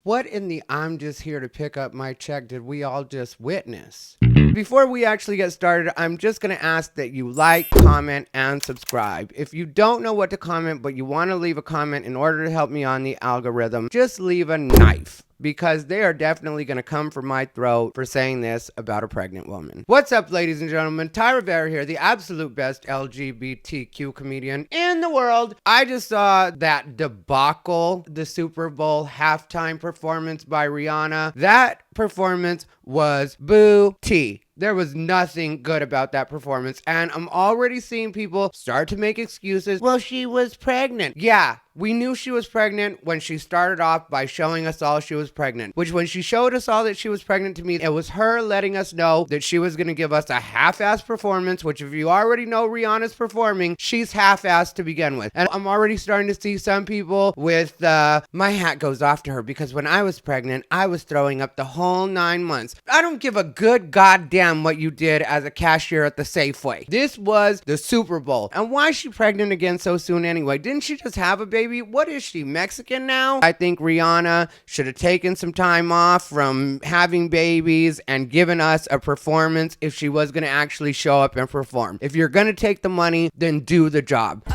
What in the I'm just here to pick up my check did we all just witness? Before we actually get started, I'm just going to ask that you like, comment, and subscribe. If you don't know what to comment, but you want to leave a comment in order to help me on the algorithm, just leave a knife, because they are definitely going to come for my throat for saying this about a pregnant woman. What's up, ladies and gentlemen? Rivera here, the absolute best LGBTQ comedian in the world. I just saw that debacle, the Super Bowl halftime performance by Rihanna. That performance was boo-tea. There was nothing good about that performance, and I'm already seeing people start to make excuses. Well, she was pregnant. Yeah, we knew she was pregnant when she started off by showing us all she was pregnant, which when she showed us all that she was pregnant, to me, it was her letting us know that she was going to give us a half-assed performance, which if you already know Rihanna's performing, she's half-assed to begin with. And I'm already starting to see some people with, my hat goes off to her, because when I was pregnant, I was throwing up the whole 9 months. I don't give a good goddamn what you did as a cashier at the Safeway. This was the Super Bowl. And why is she pregnant again so soon anyway? Didn't she just have a baby? What is she, Mexican now? I think Rihanna should have taken some time off from having babies and given us a performance if she was going to actually show up and perform. If you're going to take the money, then do the job.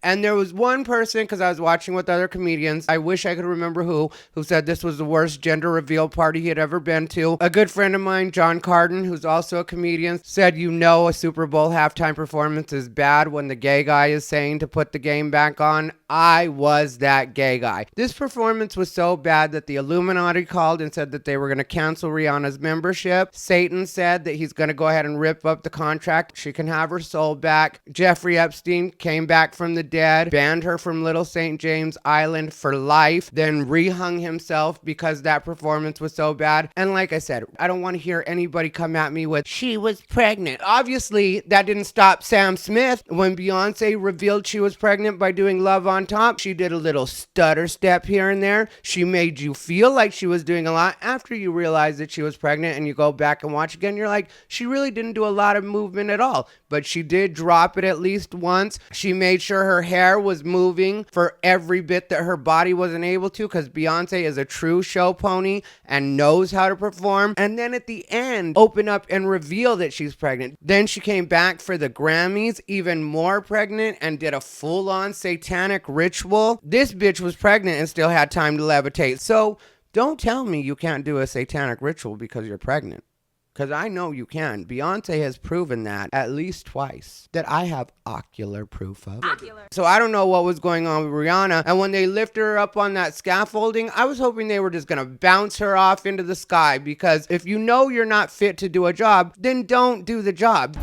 And there was one person, because I was watching with other comedians, I wish I could remember who said this was the worst gender reveal party he had ever been to. A good friend of mine, John Carden, who's also a comedian, said, you know, a Super Bowl halftime performance is bad when the gay guy is saying to put the game back on. I was that gay guy. This performance was so bad that the Illuminati called and said that they were going to cancel Rihanna's membership. Satan said that he's going to go ahead and rip up the contract. She can have her soul back. Jeffrey Epstein came back from the dead, banned her from Little St. James Island for life, then rehung himself because that performance was so bad. And like I said, I don't want to hear anybody come at me with, she was pregnant. Obviously, that didn't stop Sam Smith. When Beyonce revealed she was pregnant by doing Love on Top, she did a little stutter step here and there. She made you feel like she was doing a lot. After you realize that she was pregnant and you go back and watch again, you're like, she really didn't do a lot of movement at all. But she did drop it at least once. She made sure her hair was moving for every bit that her body wasn't able to, because Beyonce is a true show pony and knows how to perform. And then at the end, open up and reveal that she's pregnant. Then she came back for the Grammys, even more pregnant, and did a full-on satanic ritual. This bitch was pregnant and still had time to levitate. So don't tell me you can't do a satanic ritual because you're pregnant. Because I know you can. Beyonce has proven that at least twice, that I have ocular proof of. So I don't know what was going on with Rihanna. And when they lifted her up on that scaffolding, I was hoping they were just going to bounce her off into the sky. Because if you know you're not fit to do a job, then don't do the job.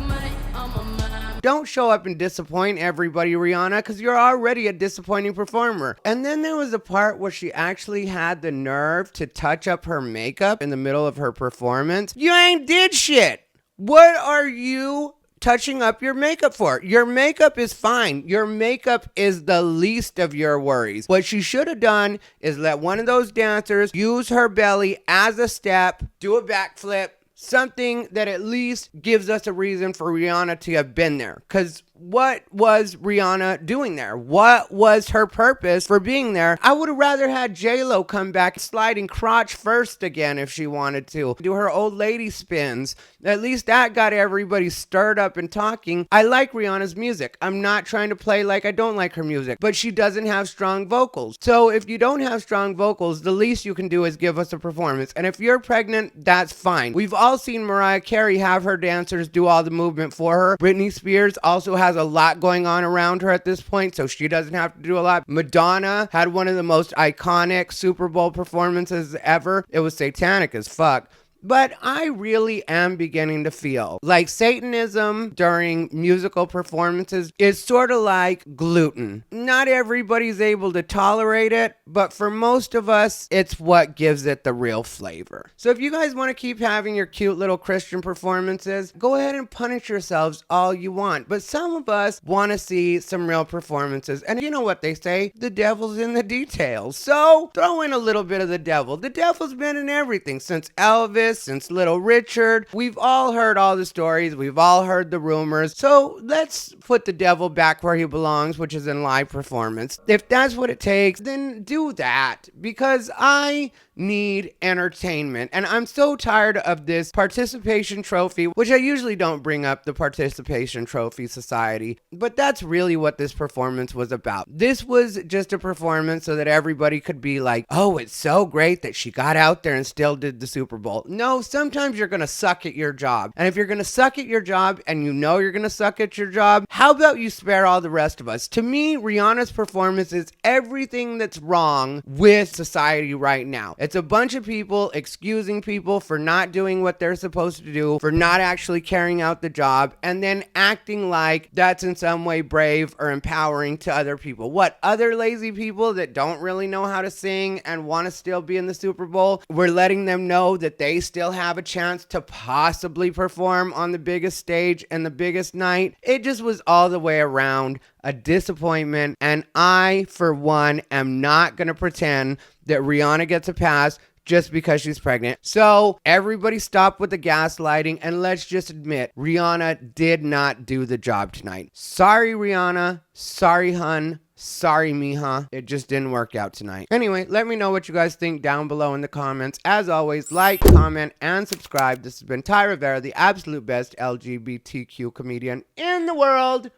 Don't show up and disappoint everybody, Rihanna, because you're already a disappointing performer. And then there was a part where she actually had the nerve to touch up her makeup in the middle of her performance. You ain't did shit. What are you touching up your makeup for? Your makeup is fine. Your makeup is the least of your worries. What she should have done is let one of those dancers use her belly as a step, do a backflip, something that at least gives us a reason for Rihanna to have been there. Because what was Rihanna doing there? What was her purpose for being there? I would have rather had J-Lo come back sliding crotch first again if she wanted to. Do her old lady spins. At least that got everybody stirred up and talking. I like Rihanna's music. I'm not trying to play like I don't like her music, but she doesn't have strong vocals. So if you don't have strong vocals, the least you can do is give us a performance. And if you're pregnant, that's fine. We've all seen Mariah Carey have her dancers do all the movement for her. Britney Spears also has a lot going on around her at this point, so she doesn't have to do a lot. Madonna had one of the most iconic Super Bowl performances ever. It was satanic as fuck. But I really am beginning to feel like Satanism during musical performances is sort of like gluten. Not everybody's able to tolerate it, but for most of us, it's what gives it the real flavor. So if you guys want to keep having your cute little Christian performances, go ahead and punish yourselves all you want. But some of us want to see some real performances. And you know what they say? The devil's in the details. So throw in a little bit of the devil. The devil's been in everything since Elvis, this since Little Richard. We've all heard all the stories. We've all heard the rumors. So let's put the devil back where he belongs, which is in live performance. If that's what it takes, then do that, because I need entertainment. And I'm so tired of this participation trophy, which I usually don't bring up the participation trophy society, but that's really what this performance was about. This was just a performance so that everybody could be like, oh, it's so great that she got out there and still did the Super Bowl. No, sometimes you're gonna suck at your job. And if you're gonna suck at your job and you know you're gonna suck at your job, how about you spare all the rest of us? To me, Rihanna's performance is everything that's wrong with society right now. It's a bunch of people excusing people for not doing what they're supposed to do, for not actually carrying out the job, and then acting like that's in some way brave or empowering to other people. What, other lazy people that don't really know how to sing and want to still be in the Super Bowl? We're letting them know that they still have a chance to possibly perform on the biggest stage and the biggest night. It just was all the way around a disappointment, and I, for one, am not going to pretend that Rihanna gets a pass just because she's pregnant. So everybody stop with the gaslighting and let's just admit Rihanna did not do the job tonight. Sorry, Rihanna. Sorry, hun. Sorry, mija. It just didn't work out tonight. Anyway, let me know what you guys think down below in the comments. As always, like, comment, and subscribe. This has been Rivera, the absolute best LGBTQ comedian in the world.